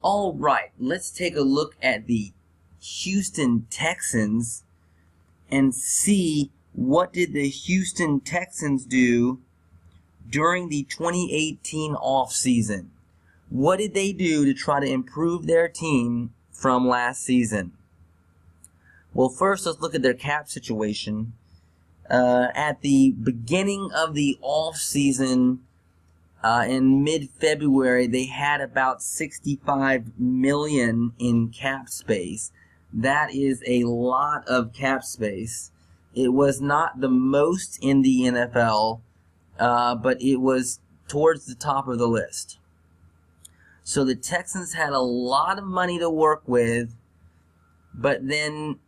All right, let's take a look at the Houston Texans and see what did the Houston Texans do during the 2018 offseason. What did they do to try to improve their team from last season? Well, first, let's look at their cap situation. At the beginning of the offseason, in mid-February, they had about $65 million in cap space. That is a lot of cap space. It was not the most in the NFL, but it was towards the top of the list. So the Texans had a lot of money to work with, but then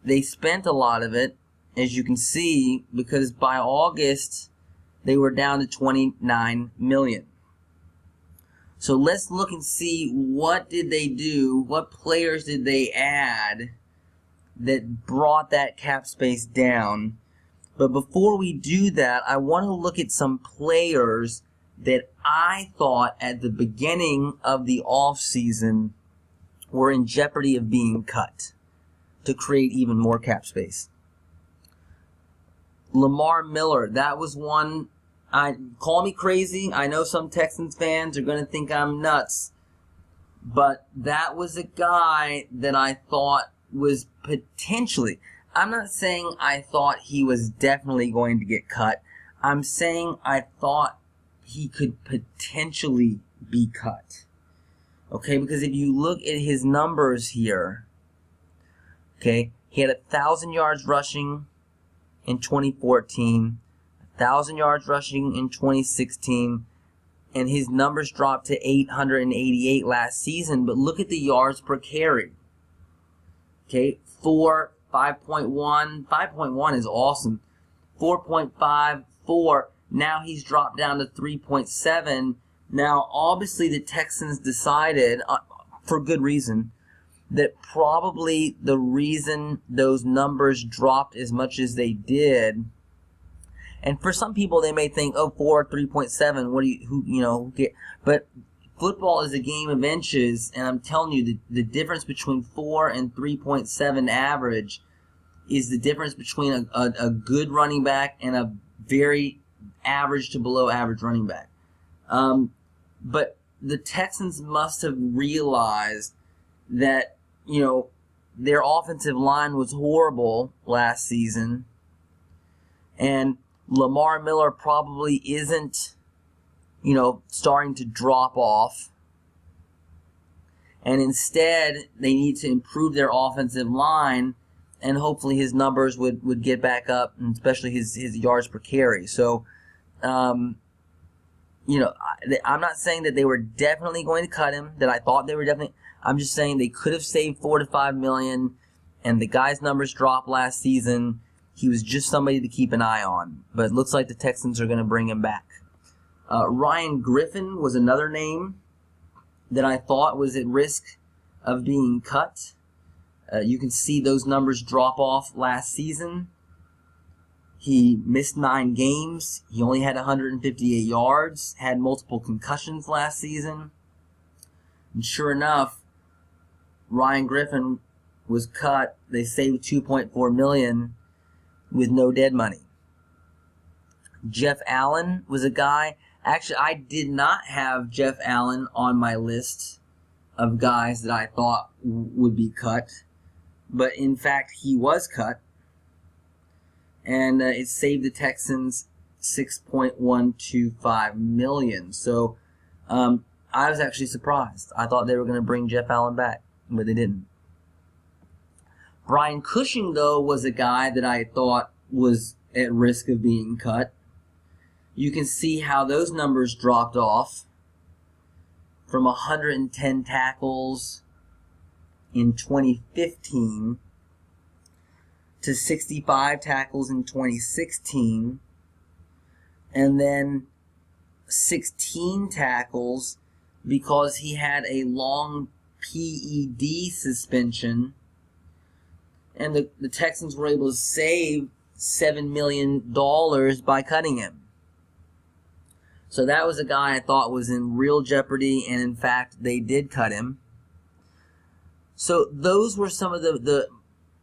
they spent a lot of it, as you can see, because by August, they were down to $29 million. So let's look and see what did they do, what players did they add that brought that cap space down. But before we do that, I want to look at some players that I thought at the beginning of the offseason were in jeopardy of being cut to create even more cap space. Lamar Miller, that was one. Call me crazy. I know some Texans fans are going to think I'm nuts. But that was a guy that I thought was potentially, I'm not saying I thought he was definitely going to get cut. I'm saying I thought he could potentially be cut. Okay, because if you look at his numbers here, okay, he had 1,000 yards rushing in 2014, 1,000 yards rushing in 2016, and his numbers dropped to 888 last season. But look at the yards per carry. Okay, 5.1. 5.1 is awesome. 4.5, 4. Now he's dropped down to 3.7. Now, obviously, the Texans decided, for good reason, that probably the reason those numbers dropped as much as they did, and for some people they may think, oh, 4, 3.7, what do you, who get? But football is a game of inches, and I'm telling you, the difference between 4 and 3.7 average is the difference between a good running back and a very average to below average running back. But the Texans must have realized that, their offensive line was horrible last season, and Lamar Miller probably isn't, starting to drop off. And instead, they need to improve their offensive line, and hopefully his numbers would get back up, and especially his yards per carry. So, I'm not saying that they were definitely going to cut him, that I thought they were definitely. I'm just saying they could have saved $4 to $5 million, and the guy's numbers dropped last season. He was just somebody to keep an eye on. But it looks like the Texans are going to bring him back. Ryan Griffin was another name that I thought was at risk of being cut. You can see those numbers drop off last season. He missed 9 games. He only had 158 yards, had multiple concussions last season. And sure enough, Ryan Griffin was cut. They saved $2.4 million with no dead money. Jeff Allen was a guy. Actually, I did not have Jeff Allen on my list of guys that I thought would be cut. But in fact, he was cut. And it saved the Texans $6.125 million. So I was actually surprised. I thought they were going to bring Jeff Allen back, but they didn't. Brian Cushing, though, was a guy that I thought was at risk of being cut. You can see how those numbers dropped off from 110 tackles in 2015 to 65 tackles in 2016, and then 16 tackles because he had a long PED suspension, and the Texans were able to save $7 million by cutting him. So that was a guy I thought was in real jeopardy, and in fact, they did cut him. So those were some of the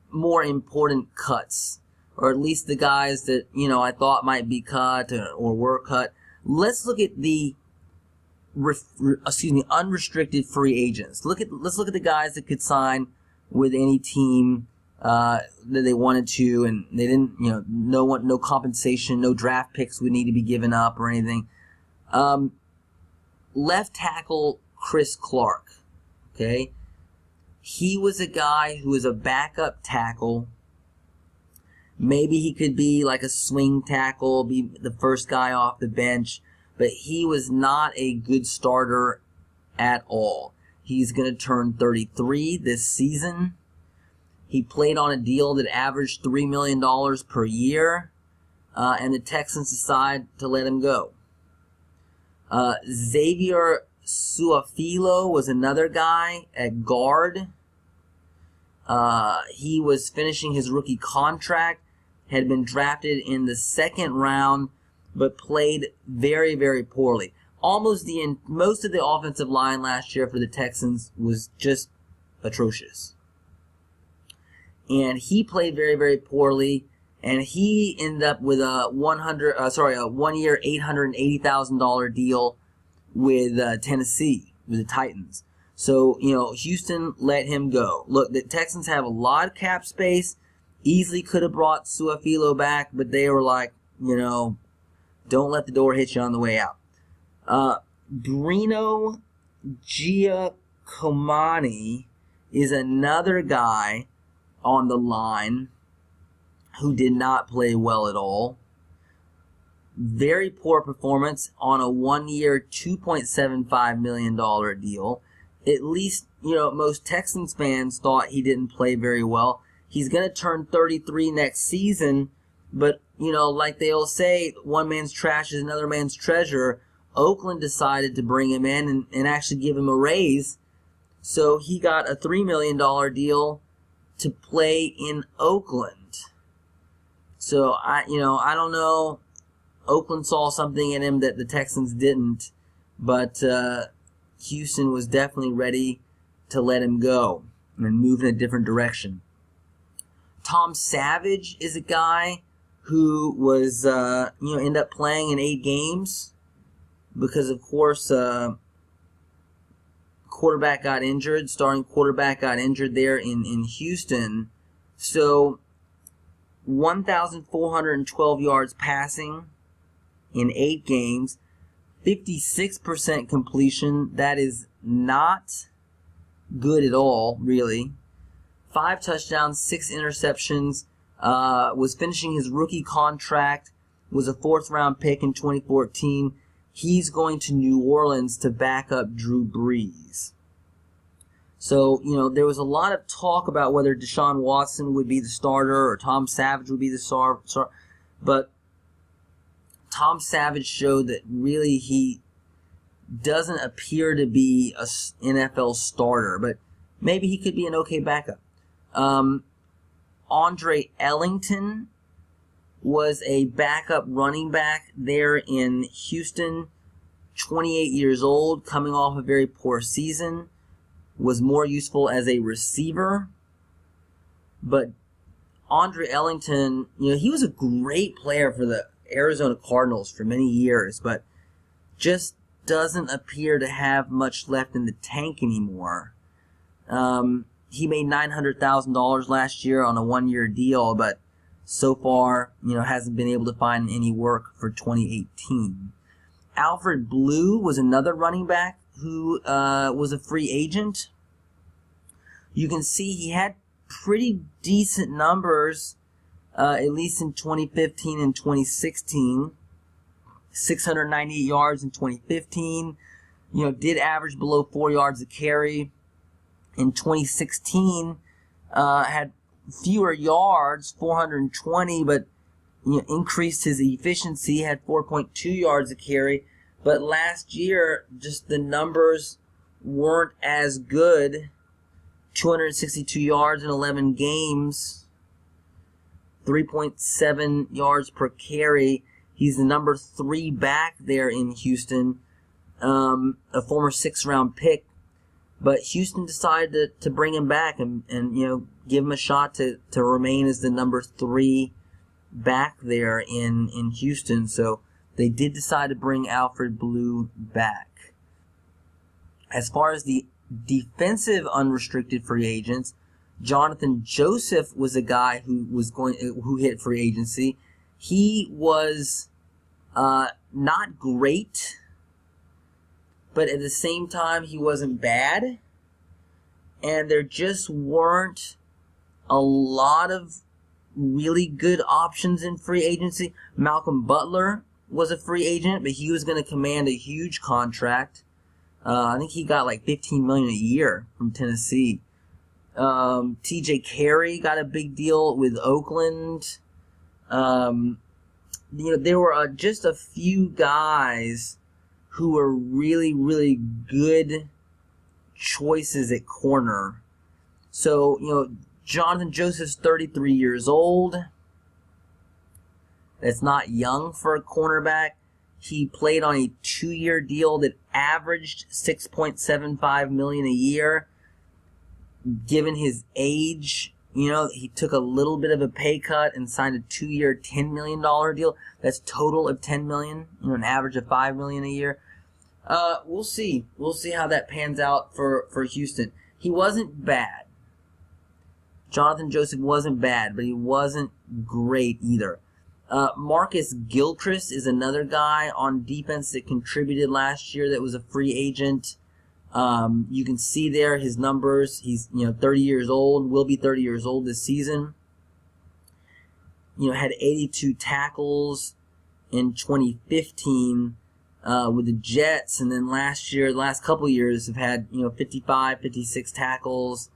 more important cuts, or at least the guys that, I thought might be cut or were cut. Let's look at the unrestricted free agents. Let's look at the guys that could sign with any team that they wanted to, and they didn't, no compensation, no draft picks would need to be given up or anything. Left tackle Chris Clark, okay? He was a guy who was a backup tackle. Maybe he could be like a swing tackle, be the first guy off the bench, but he was not a good starter at all. He's going to turn 33 this season. He played on a deal that averaged $3 million per year, and the Texans decide to let him go. Xavier Suafilo was another guy at guard. He was finishing his rookie contract, had been drafted in the second round, but played very, very poorly. Most of the offensive line last year for the Texans was just atrocious. And he played very, very poorly, and he ended up with a 1-year, $880,000 deal with Tennessee, with the Titans. So, Houston let him go. Look, the Texans have a lot of cap space. Easily could have brought Suafilo back, but they were like, don't let the door hit you on the way out. Bruno Giacomani is another guy on the line who did not play well at all. Very poor performance on a 1-year, $2.75 million deal. At least, most Texans fans thought he didn't play very well. He's going to turn 33 next season, but, like they all say, one man's trash is another man's treasure. Oakland decided to bring him in and actually give him a raise. So he got a $3 million deal to play in Oakland. So, I don't know. Oakland saw something in him that the Texans didn't, but Houston was definitely ready to let him go and move in a different direction. Tom Savage is a guy who was, ended up playing in 8 games because, of course, quarterback got injured. Starting quarterback got injured there in Houston. So, 1,412 yards passing in 8 games, 56% completion. That is not good at all, really. 5 touchdowns, 6 interceptions, was finishing his rookie contract, was a 4th-round pick in 2014. He's going to New Orleans to back up Drew Brees. So, there was a lot of talk about whether Deshaun Watson would be the starter or Tom Savage would be the starter, but Tom Savage showed that really he doesn't appear to be an NFL starter, but maybe he could be an okay backup. Andre Ellington was a backup running back there in Houston, 28 years old, coming off a very poor season, was more useful as a receiver. But Andre Ellington, he was a great player for the Arizona Cardinals for many years, but just doesn't appear to have much left in the tank anymore. He made $900,000 last year on a 1-year deal, but so far, hasn't been able to find any work for 2018. Alfred Blue was another running back who was a free agent. You can see he had pretty decent numbers, at least in 2015 and 2016. 698 yards in 2015. Did average below 4 yards a carry. In 2016, had fewer yards, 420, but increased his efficiency, had 4.2 yards a carry. But last year, just the numbers weren't as good. 262 yards in 11 games, 3.7 yards per carry. He's the number 3 back there in Houston, a former 6th-round pick. But Houston decided to bring him back and give him a shot to remain as the number 3 back there in Houston. So they did decide to bring Alfred Blue back. As far as the defensive unrestricted free agents, Jonathan Joseph was a guy who hit free agency. He was not great, but at the same time he wasn't bad. And there just weren't a lot of really good options in free agency. Malcolm Butler was a free agent, but he was going to command a huge contract. I think he got like $15 million a year from Tennessee. T.J. Carey got a big deal with Oakland. There were just a few guys who were really, really good choices at corner. So, Jonathan Joseph's 33 years old. That's not young for a cornerback. He played on a 2-year deal that averaged $6.75 million a year. Given his age, he took a little bit of a pay cut and signed a 2-year, $10 million deal. That's total of $10 million, an average of $5 million a year. We'll see. We'll see how that pans out for Houston. He wasn't bad. Jonathan Joseph wasn't bad, but he wasn't great either. Marcus Gilchrist is another guy on defense that contributed last year that was a free agent. You can see there his numbers. He's 30 years old, will be 30 years old this season. Had 82 tackles in 2015 with the Jets, and then last year, the last couple years have had 55, 56 tackles.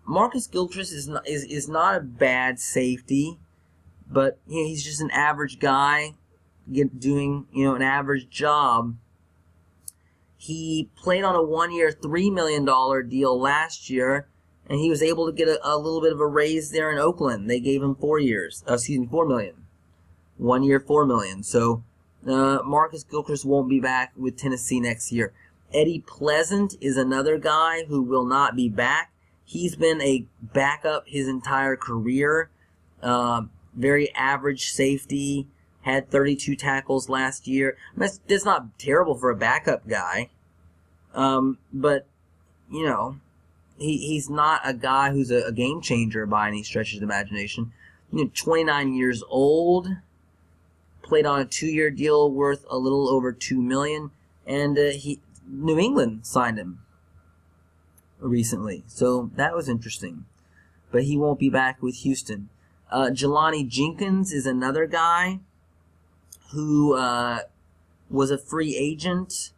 Marcus Gilchrist is not a bad safety, but he's just an average guy doing an average job. He played on a 1-year, $3 million deal last year, and he was able to get a little bit of a raise there in Oakland. They gave him 4 million. 1 year, $4 million. So Marcus Gilchrist won't be back with Tennessee next year. Eddie Pleasant is another guy who will not be back. He's been a backup his entire career. Very average safety. Had 32 tackles last year. That's not terrible for a backup guy. But, he's not a guy who's a game changer by any stretch of the imagination. 29 years old. Played on a 2-year deal worth a little over $2 million. And New England signed him recently. So that was interesting. But he won't be back with Houston. Jelani Jenkins is another guy who was a free agent.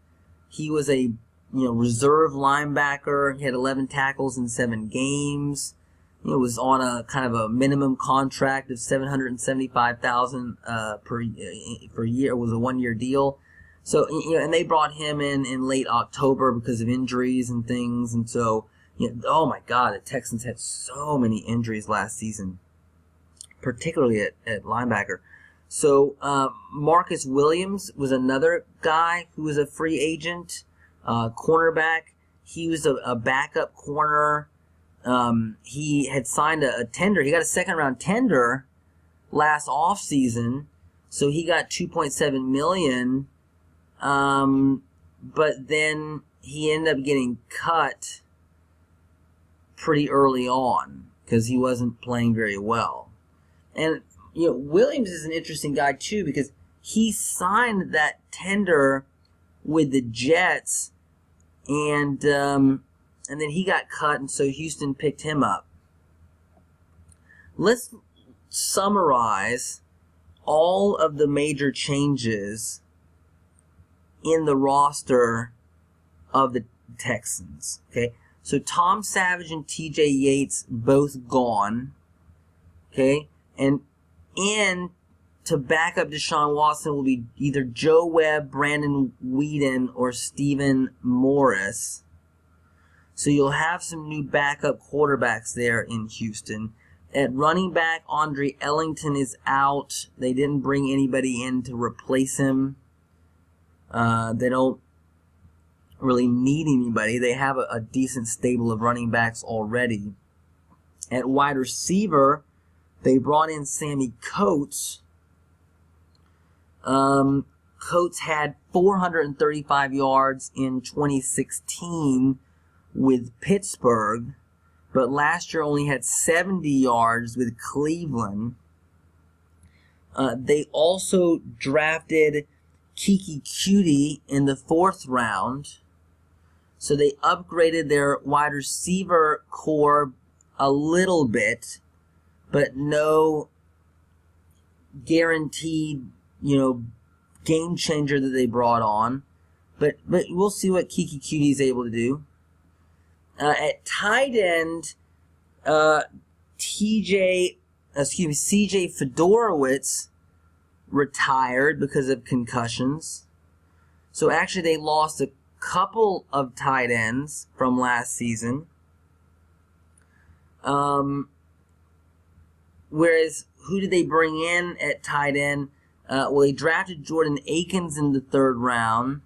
He was a reserve linebacker. He had 11 tackles in 7 games. Was on a kind of a minimum contract of $775,000 per year. It was a 1-year deal. So and they brought him in late October because of injuries and things. And so oh my God, the Texans had so many injuries last season, particularly at linebacker. So Marcus Williams was another guy who was a free agent, cornerback. He was a backup corner. He had signed a tender. He got a second-round tender last offseason, so he got $2.7 million. But then he ended up getting cut pretty early on because he wasn't playing very well. And Williams is an interesting guy too because he signed that tender with the Jets, and then he got cut, and so Houston picked him up. Let's summarize all of the major changes in the roster of the Texans. Okay, so Tom Savage and T.J. Yates both gone. Okay, and in to back up Deshaun Watson will be either Joe Webb, Brandon Whedon, or Stephen Morris. So you'll have some new backup quarterbacks there in Houston. At running back, Andre Ellington is out. They didn't bring anybody in to replace him. They don't really need anybody. They have a decent stable of running backs already. At wide receiver, they brought in Sammy Coates. Coates had 435 yards in 2016 with Pittsburgh, but last year only had 70 yards with Cleveland. They also drafted Kiki Cutie in the 4th round. So they upgraded their wide receiver core a little bit, but no guaranteed, game changer that they brought on. But we'll see what Kiki Cutie is able to do. At tight end, CJ Fedorowicz retired because of concussions. So actually they lost a couple of tight ends from last season. Whereas, who did they bring in at tight end? Well, they drafted Jordan Akins in the 3rd round.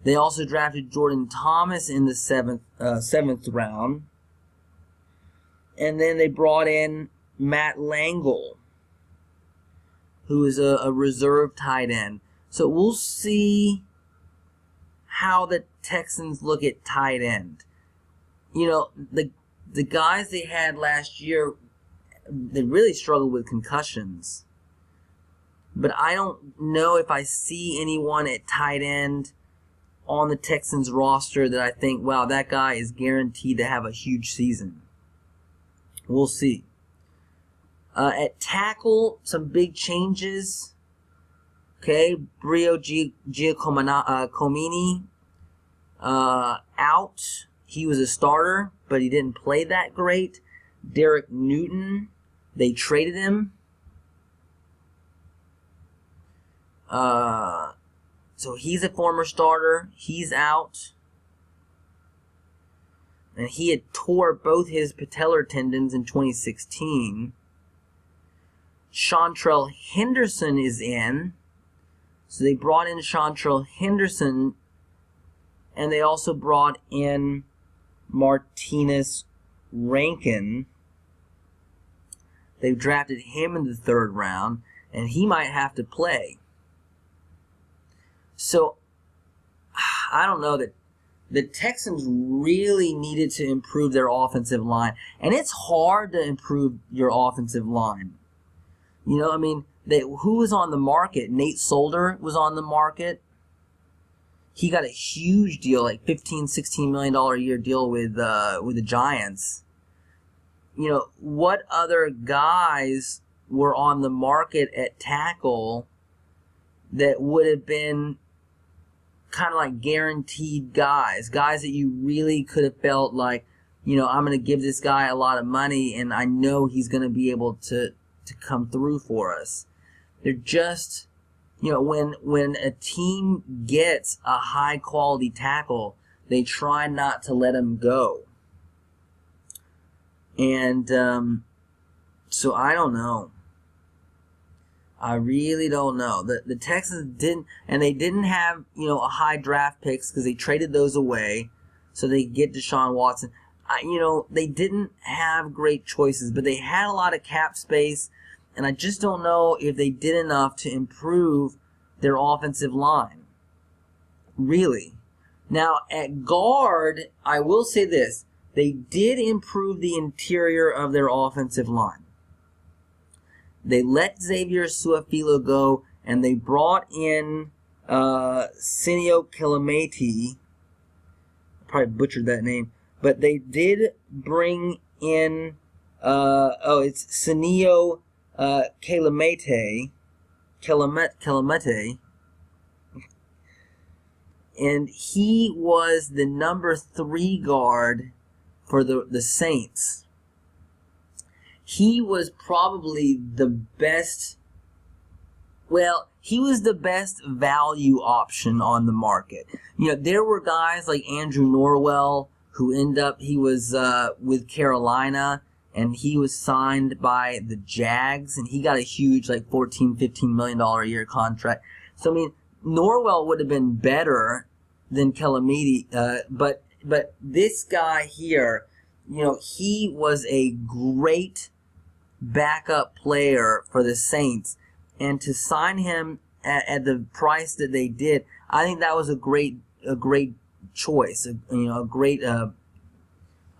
They also drafted Jordan Thomas in the 7th round. And then they brought in Matt Langle, who is a reserve tight end. So we'll see how the Texans look at tight end. The guys they had last year, they really struggled with concussions. But I don't know if I see anyone at tight end on the Texans roster that I think, wow, that guy is guaranteed to have a huge season. We'll see. At tackle, some big changes. Okay, Brio Giacomini out. He was a starter, but he didn't play that great. Derek Newton, they traded him. So he's a former starter. He's out. And he had tore both his patellar tendons in 2016. Chantrell Henderson is in. So they brought in Chantrell Henderson. And they also brought in Martinez Rankin. They drafted him in the 3rd round. And he might have to play. So, I don't know, that the Texans really needed to improve their offensive line. And it's hard to improve your offensive line. Who was on the market? Nate Solder was on the market. He got a huge deal, like $15-16 million a year deal with the Giants. What other guys were on the market at tackle that would have been kind of like guaranteed guys that you really could have felt like, I'm going to give this guy a lot of money and I know he's going to be able to come through for us. They're just, when a team gets a high quality tackle, they try not to let him go. And so I don't know. I really don't know. The Texans didn't have, a high draft picks because they traded those away so they get Deshaun Watson. They didn't have great choices, but they had a lot of cap space, and I just don't know if they did enough to improve their offensive line. Really. Now, at guard, I will say this. They did improve the interior of their offensive line. They let Xavier Su'a-Filo go, and they brought in Sinio Kelemete. I probably butchered that name. But they did bring in, it's Sinio Kelemete. Kelemete. And he was the number 3 guard for the Saints. He was probably the best, he was the best value option on the market. There were guys like Andrew Norwell who he was with Carolina, and he was signed by the Jags, and he got a huge, $14-15 million a year contract. So, Norwell would have been better than Calamity. But this guy here, he was a great backup player for the Saints, and to sign him at the price that they did, I think that was a great choice, a great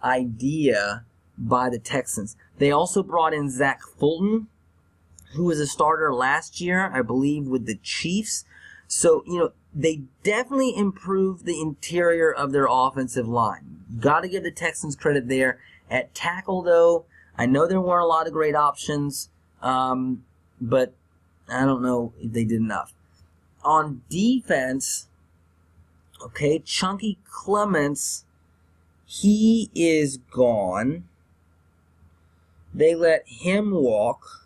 idea by the Texans. They also brought in Zach Fulton, who was a starter last year, I believe, with the Chiefs. So, they definitely improved the interior of their offensive line. Got to give the Texans credit there. At tackle, though, I know there weren't a lot of great options, but I don't know if they did enough. On defense, okay, Chunky Clements, he is gone. They let him walk.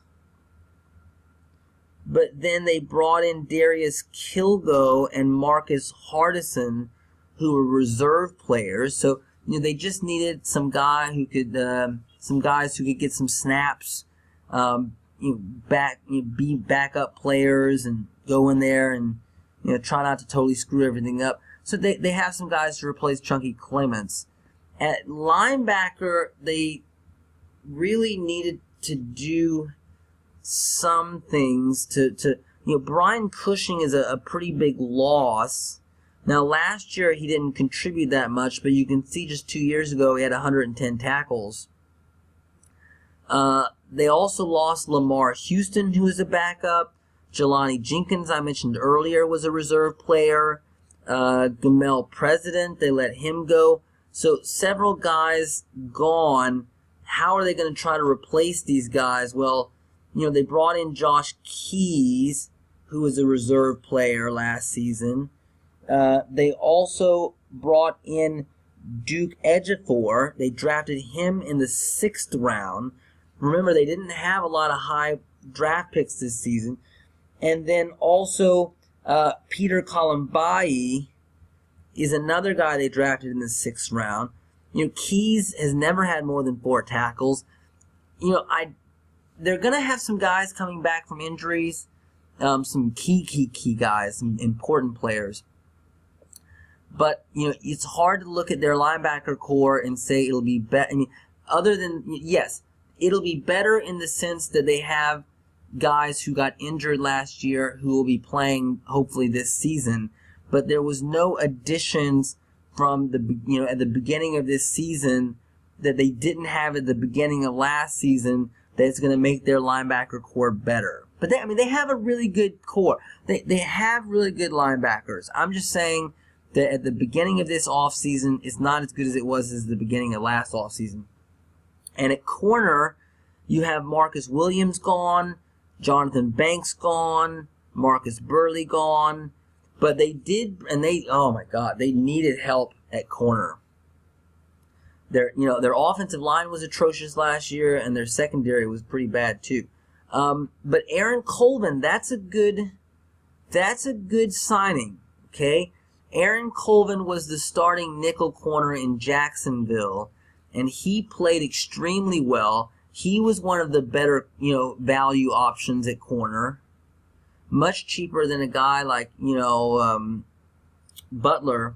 But then they brought in Darius Kilgo and Marcus Hardison, who were reserve players. So, they just needed some guys who could get some snaps, be backup players and go in there and try not to totally screw everything up. So they have some guys to replace Chunky Clements. At linebacker, they really needed to do some things to Brian Cushing is a pretty big loss. Now, last year he didn't contribute that much, but you can see just 2 years ago he had 110 tackles. They also lost Lamar Houston, who was a backup. Jelani Jenkins, I mentioned earlier, was a reserve player. Gamel President, they let him go. So several guys gone. How are they going to try to replace these guys? Well, they brought in Josh Keys, who was a reserve player last season. They also brought in Duke Ejiofor. They drafted him in the 6th round. Remember, they didn't have a lot of high draft picks this season. And then also Peter Colombai is another guy they drafted in the 6th round. Keys has never had more than 4 tackles. They're going to have some guys coming back from injuries, some key guys, some important players. But, it's hard to look at their linebacker core and say it'll be better. Other than, yes, it'll be better in the sense that they have guys who got injured last year who will be playing hopefully this season. But there was no additions from at the beginning of this season that they didn't have at the beginning of last season that's going to make their linebacker core better. But they have a really good core. They have really good linebackers. I'm just saying that at the beginning of this offseason, it's not as good as it was as the beginning of last offseason. And at corner, you have Marcus Williams gone, Jonathan Banks gone, Marcus Burley gone. But they needed help at corner. Their offensive line was atrocious last year, and their secondary was pretty bad too. But Aaron Colvin, that's a good signing. Okay, Aaron Colvin was the starting nickel corner in Jacksonville, and he played extremely well. He was one of the better value options at corner. Much cheaper than a guy like, Butler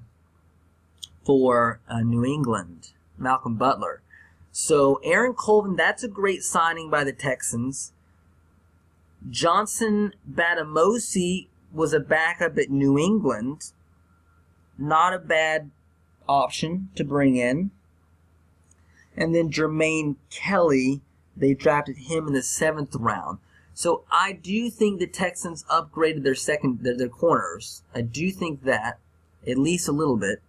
for New England, Malcolm Butler. So Aaron Colvin, that's a great signing by the Texans. Johnson Batamosi was a backup at New England. Not a bad option to bring in. And then Jermaine Kelly, they drafted him in the 7th round. So I do think the Texans upgraded their corners. I do think that, at least a little bit.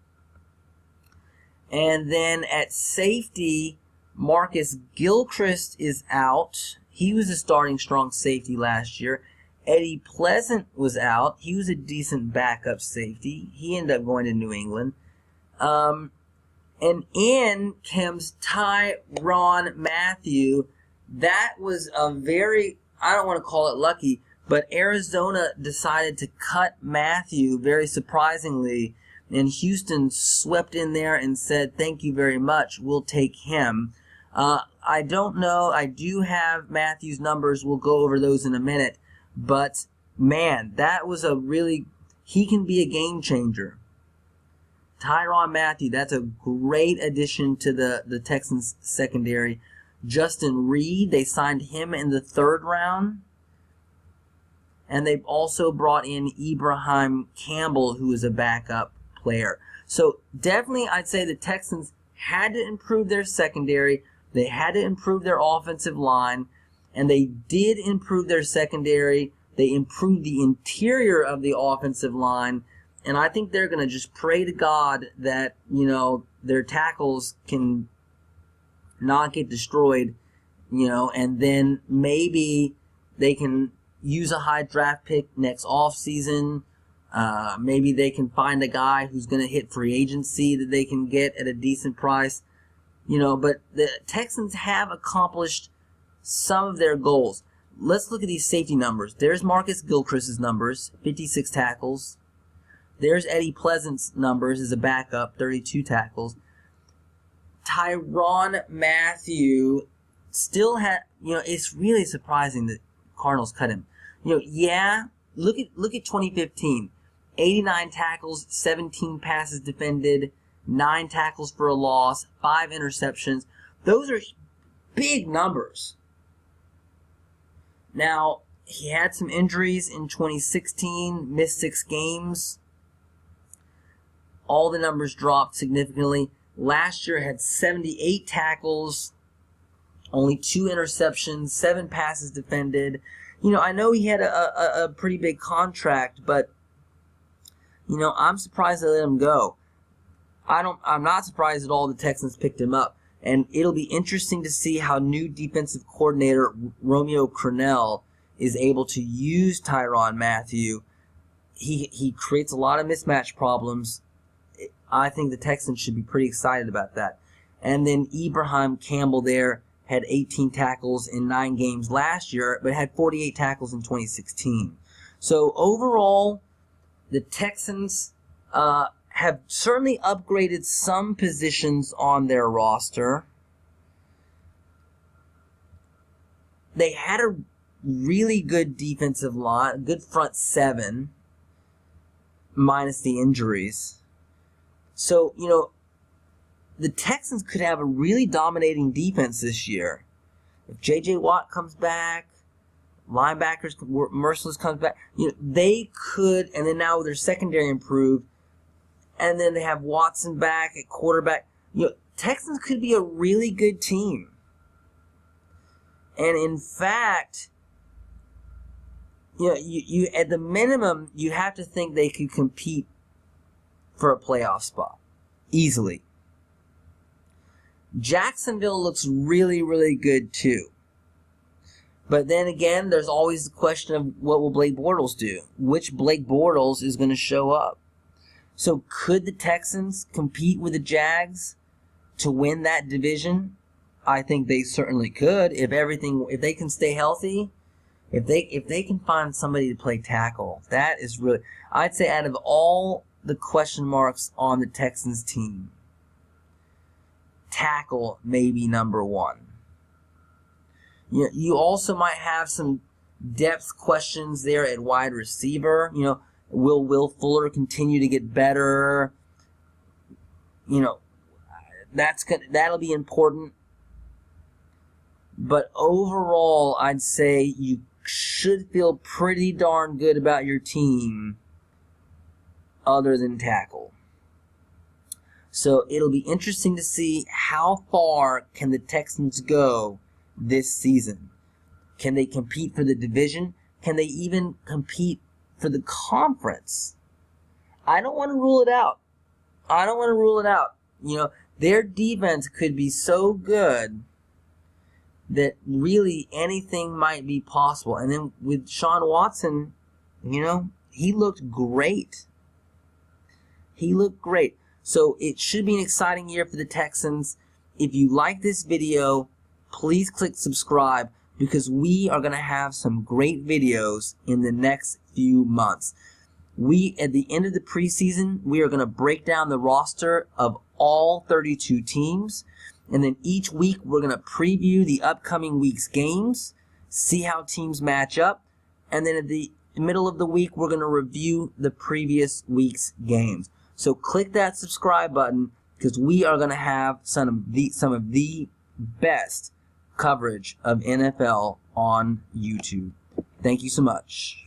And then at safety, Marcus Gilchrist is out. He was a starting strong safety last year. Eddie Pleasant was out. He was a decent backup safety. He ended up going to New England. And in comes Tyrann Mathieu. That was a very, I don't want to call it lucky, but Arizona decided to cut Mathieu very surprisingly, and Houston swept in there and said, thank you very much, we'll take him. I don't know, I do have Mathieu's numbers, we'll go over those in a minute, but man, that was he can be a game changer. Tyrann Mathieu, that's a great addition to the Texans secondary. Justin Reed, they signed him in the 3rd round. And they've also brought in Ibrahim Campbell, who is a backup player. So definitely I'd say the Texans had to improve their secondary. They had to improve their offensive line. And they did improve their secondary. They improved the interior of the offensive line. And I think they're going to just pray to God that, their tackles can not get destroyed, and then maybe they can use a high draft pick next offseason. Maybe they can find a guy who's going to hit free agency that they can get at a decent price. But the Texans have accomplished some of their goals. Let's look at these safety numbers. There's Marcus Gilchrist's numbers, 56 tackles. There's Eddie Pleasant's numbers as a backup, 32 tackles. Tyrann Mathieu still had, it's really surprising that Cardinals cut him. Look at 2015. 89 tackles, 17 passes defended, 9 tackles for a loss, 5 interceptions. Those are big numbers. Now, he had some injuries in 2016, missed 6 games. All the numbers dropped significantly. Last year had 78 tackles, only 2 interceptions, 7 passes defended. I know he had a pretty big contract, but I'm surprised they let him go. I'm not surprised at all the Texans picked him up. And it'll be interesting to see how new defensive coordinator Romeo Crennel is able to use Tyrann Mathieu. He creates a lot of mismatch problems. I think the Texans should be pretty excited about that. And then Ibrahim Campbell there had 18 tackles in 9 games last year, but had 48 tackles in 2016. So overall, the Texans have certainly upgraded some positions on their roster. They had a really good defensive line, good front 7, minus the injuries. So, the Texans could have a really dominating defense this year. If J.J. Watt comes back, linebackers, Merciless comes back, they could, and then now with their secondary improved, and then they have Watson back at quarterback. Texans could be a really good team. And in fact, you at the minimum, you have to think they could compete for a playoff spot easily. Jacksonville looks really, really good too. But then again, there's always the question of what will Blake Bortles do? Which Blake Bortles is going to show up? So could the Texans compete with the Jags to win that division? I think they certainly could if they can stay healthy, if they can find somebody to play tackle. That is really, I'd say out of all the question marks on the Texans team, tackle may be number 1. You also might have some depth questions there at wide receiver. Will Will Fuller continue to get better? That'll be important. But overall, I'd say you should feel pretty darn good about your team other than tackle. So it'll be interesting to see how far can the Texans go this season. Can they compete for the division? Can they even compete for the conference? I don't want to rule it out. Their defense could be so good that really anything might be possible. And then with Sean Watson, he looked great. So it should be an exciting year for the Texans. If you like this video, please click subscribe because we are going to have some great videos in the next few months. At the end of the preseason, we are going to break down the roster of all 32 teams. And then each week, we're going to preview the upcoming week's games, see how teams match up. And then at the middle of the week, we're going to review the previous week's games. So click that subscribe button because we are going to have some of the best coverage of NFL on YouTube. Thank you so much.